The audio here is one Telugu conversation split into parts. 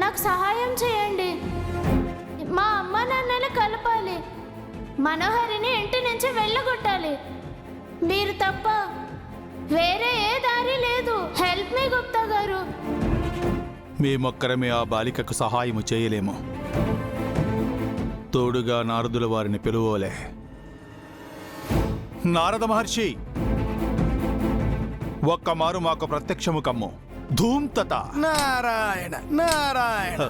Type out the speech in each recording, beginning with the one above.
నాకు సహాయం చేయండి. మా అమ్మ నాన్నలు కలపాలి. మనోహరిని ఇంటి నుంచి వెళ్ళగొట్టాలి. మీరు తప్ప వేరే ఏ దారి లేదు. హెల్ప్ మీ గుప్తా గారు. మేమొక్కరమే ఆ బాలికకు సహాయము చేయలేము. తోడుగా నారదుల వారిని పిలువోలే. నారద మహర్షి, ఒక్కమారు మాకు ప్రత్యక్షము కమ్ము. ధూమ్తత. నారాయణ నారాయణ.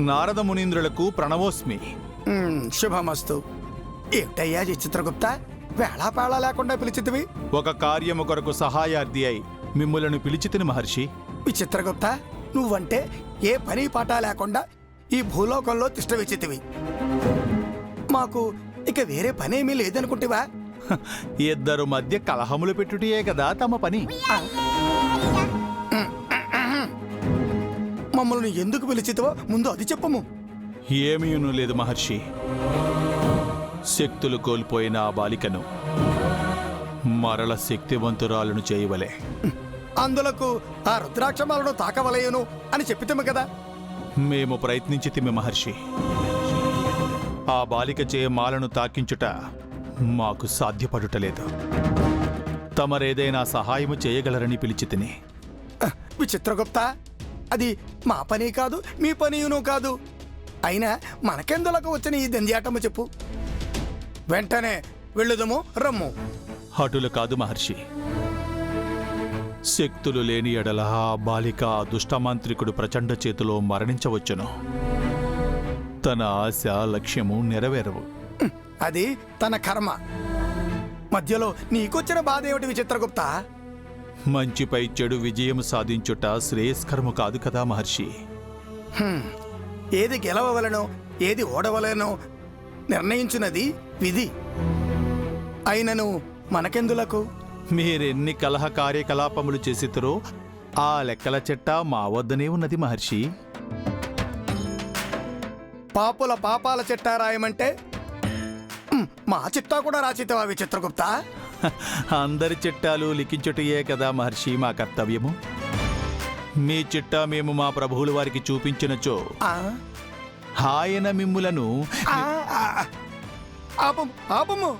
నారద మునీంద్రులకు ప్రణవోస్మి. శుభమస్తు. ఏమిటయ్యా చిత్రగుప్త, వేళాపాళా లేకుండా పిలిచితివి? ఒక కార్యము కొరకు సహాయార్థి అయి మిమ్ములను పిలిచితిని మహర్షి. విచిత్రగుప్త, నువ్వంటే ఏ పని పాట లేకుండా ఈ భూలోకంలో తిష్ట విచ్చితివి. మాకు ఇక వేరే పనేమీ లేదనుకుంటివా? ఇద్దరు మధ్య కలహములు పెట్టుటియే కదా తమ పని. మమ్మల్ని ఎందుకు పిలిచితివో ముందు అది చెప్పము. ఏమీను లేదు మహర్షి. శక్తులు కోల్పోయిన ఆ బాలికను మరల శక్తివంతురాలను చేయవలే. అందులకు ఆ రుద్రాక్షమాలను తాకవలయను అని చెప్పితేము కదా. మేము ప్రయత్నించితిమి మహర్షి. ఆ బాలిక చే మాలను తాకించుట మాకు సాధ్యపడుటలేదు. తమరేదైనా సహాయము చేయగలరని పిలిచితిని. విచిత్రగుప్త, అది మా పని కాదు, మీ పనియును కాదు. అయినా మనకెందులకు వచ్చిన ఈ దంద్యాటము చెప్పు. వెంటనే వెళ్ళుదము, రమ్ము. హటులు కాదు మహర్షి. శక్తులు లేని ఎడల ఆ బాలిక ఆ దుష్టమాంత్రికుడు ప్రచండ చేతిలో మరణించవచ్చును. తన ఆశ లక్ష్యము నెరవేరవు. అది తన కర్మ. మధ్యలో నీకొచ్చిన బాధ ఏమిటి విచిత్రగుప్త? మంచిపై చెడు విజయం సాధించుట శ్రేయస్కరము కాదు కదా మహర్షి. ఏది గెలవవలనో ఏది ఓడవలనో నిర్ణయించున్నది విధి. అయినను మనకెందులకు? మీరెన్ని కలహ కార్యకలాపములు చేసితురో ఆ లెక్కల చెట్ట మా వద్దనే ఉన్నది మహర్షి. పాపుల పాపాల చిట్టా రాయమంటే మా చిట్టా కూడా రాసితవా విచిత్రగుప్త? అందరి చిట్టాలు లిఖించుటయే కదా మహర్షి మా కర్తవ్యము. మీ చిట్టా మేము మా ప్రభువుల వారికి చూపించినచో ఆయన మిమ్ములను ఆపము.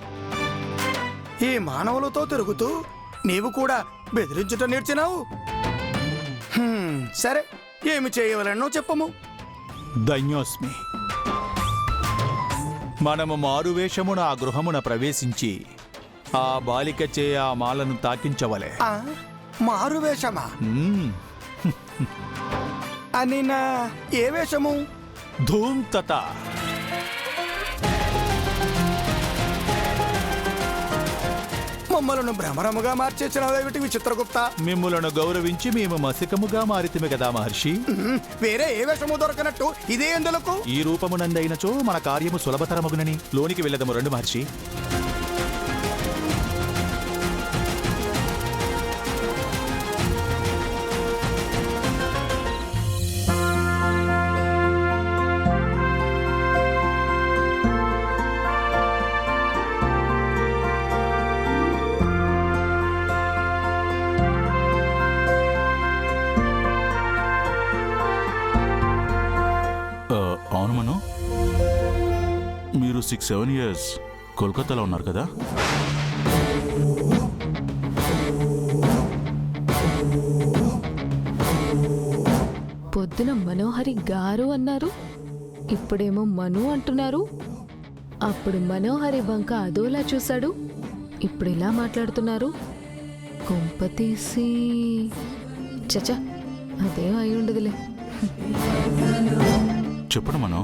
ఈ మానవులతో తిరుగుతూ నీవు కూడా బెదిరించుట నేర్చినావు. సరే, ఏమి చేయవలనో చెప్పము. ధన్యోస్మి. మనము మారువేషమున ఆ గృహమున ప్రవేశించి ఆ బాలిక చే ఆ మాలను తాకించవలే. మారు వేషమా? అని నా ఏ వేషము? ధూమ్తత. మమ్మలను భ్రమరముగా మార్చేసినవేమిటి విచిత్రగుప్త? మిమ్ములను గౌరవించి మేము మసికముగా మారితిమి కదా మహర్షి. వేరే ఏ వేషము దొరకనట్టు ఇదే ఎందులకు? ఈ రూపమునందైనచో మన కార్యము సులభతరమగునని. లోనికి వెళ్ళదము రండి మహర్షి. అవును మను, మీరు 6-7 years కోల్కతాలో ఉన్నారు కదా? పొద్దున మనోహరి గారు అన్నారు, ఇప్పుడేమో మను అంటున్నారు. అప్పుడు మనోహరి బంక అదోలా చూశాడు, ఇప్పుడు ఇలా మాట్లాడుతున్నారు. కొంపతీసి చచా, అదేం అయి ఉండదులే. చెప్పండి మను,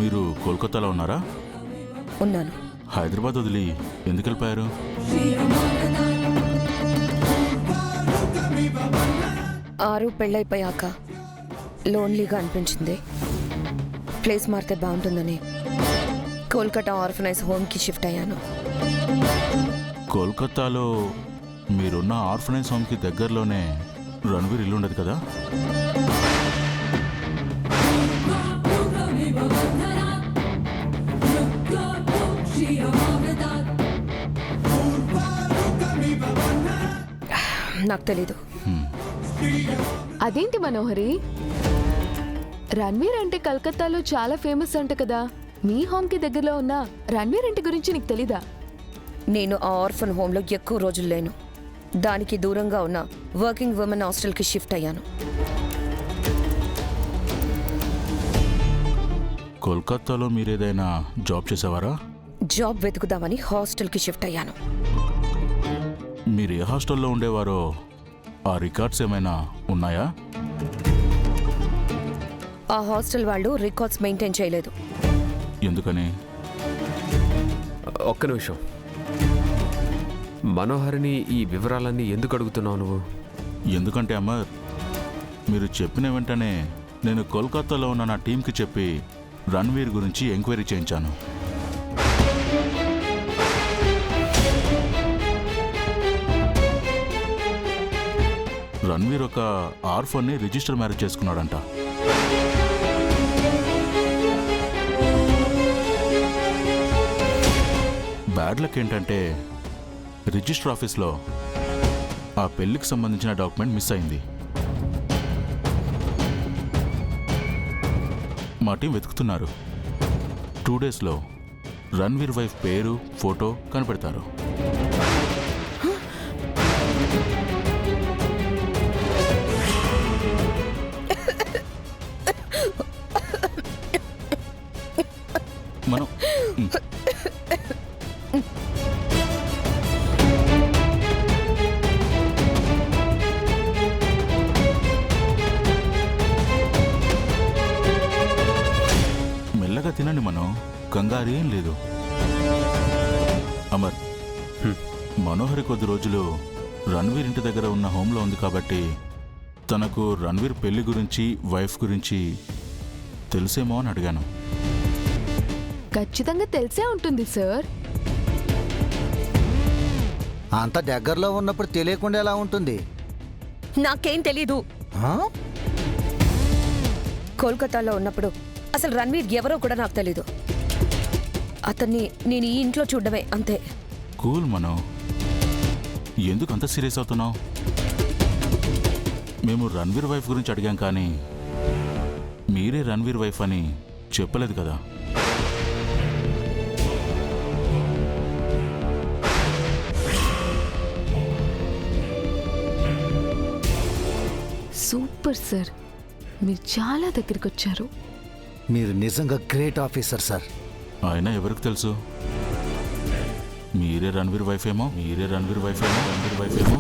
మీరు కోల్కతాలో ఉన్నారా? ఉన్నాను. హైదరాబాద్ వదిలి ఎందుకు వెళ్ళిపోయారు? ఆరు పెళ్ళైపోయాక లోన్లీగా అనిపించింది. ప్లేస్ మారితే బాగుంటుందని కోల్కతా ఆర్ఫనైజ్ హోమ్కి షిఫ్ట్ అయ్యాను. కోల్కతాలో మీరున్న ఆర్ఫనైజ్ హోమ్కి దగ్గరలోనే రణవీర్ ఇల్లు ఉండదు కదా? నాకు తెలీదు. అదేంటి మనోహరి, రణ్వీర్ అంటే కలకత్తాలో చాలా ఫేమస్ అంట కదా. మీ హోమ్ కి దగ్గరలో ఉన్న రణ్వీర్ ఇంటి గురించి నీకు తెలీదా? నేను ఆ ఆర్ఫన్ హోమ్లో ఎక్కువ రోజులు లేను. దానికి దూరంగా ఉన్న వర్కింగ్ ఉమెన్ హాస్టల్కి షిఫ్ట్ అయ్యాను. కోల్కతాలో మీరేదైనా జాబ్ చేసేవారా? జాబ్ వెతుకుదామని హాస్టల్కి షిఫ్ట్ అయ్యాను. మీరు ఏ హాస్టల్లో ఉండేవారో ఆ రికార్డ్స్ ఏమైనా ఉన్నాయా? ఆ హాస్టల్ వాళ్ళు రికార్డ్స్ మెయింటైన్ చేయలేదు. ఎందుకని? ఒక్క నిమిషం. మనోహరిని ఈ వివరాలన్నీ ఎందుకు అడుగుతున్నావు నువ్వు? ఎందుకంటే అమర్, మీరు చెప్పిన వెంటనే నేను కోల్కతాలో ఉన్న నా టీంకి చెప్పి రణ్వీర్ గురించి ఎంక్వైరీ చేయించాను. రణ్వీర్ ఒక ఆర్ఫన్ని రిజిస్టర్ మ్యారేజ్ చేసుకున్నాడంట. బ్యాడ్ లక్ ఏంటంటే రిజిస్టర్ ఆఫీస్లో ఆ పెళ్లికి సంబంధించిన డాక్యుమెంట్ మిస్ అయింది. మా టీం వెతుకుతున్నారు. 2 డేస్లో రణ్వీర్ వైఫ్ పేరు, ఫోటో కనిపెడతారు. మనం మెల్లగా తినండి, మనం కంగారు ఏం లేదు. అమర్, మనోహరి కొద్ది రోజులు రణ్వీర్ ఇంటి దగ్గర ఉన్న హోమ్లో ఉంది కాబట్టి తనకు రణ్వీర్ పెళ్లి గురించి, వైఫ్ గురించి తెలిసేమో అని అడిగాను. ఖచ్చితంగా తెలిసే ఉంటుంది సార్. అంత దగ్గరలో ఉన్నప్పుడు తెలియకుండా ఎలా ఉంటుంది? నాకేం తెలీదు. ఆ? కోల్కతాలో ఉన్నప్పుడు అసలు రణ్వీర్ ఎవరో కూడా నాకు తెలీదు. అతన్ని నేను ఈ ఇంట్లో చూడడమే అంతే. కూల్ మనో, ఎందుకు అంత సీరియస్ అవుతున్నావు? మేము రణ్వీర్ వైఫ్ గురించి అడిగాం కానీ మీరే రణ్వీర్ వైఫ్ అని చెప్పలేదు కదా. సూపర్ సార్, మీరు చాలా దగ్గరికి వచ్చారు. మీరు నిజంగా గ్రేట్ ఆఫీసర్ సార్. అయినా ఎవరికి తెలుసు? మీరే రణ్వీర్ వైఫ్ ఏమో, రణ్వీర్ వైఫ్ ఏమో.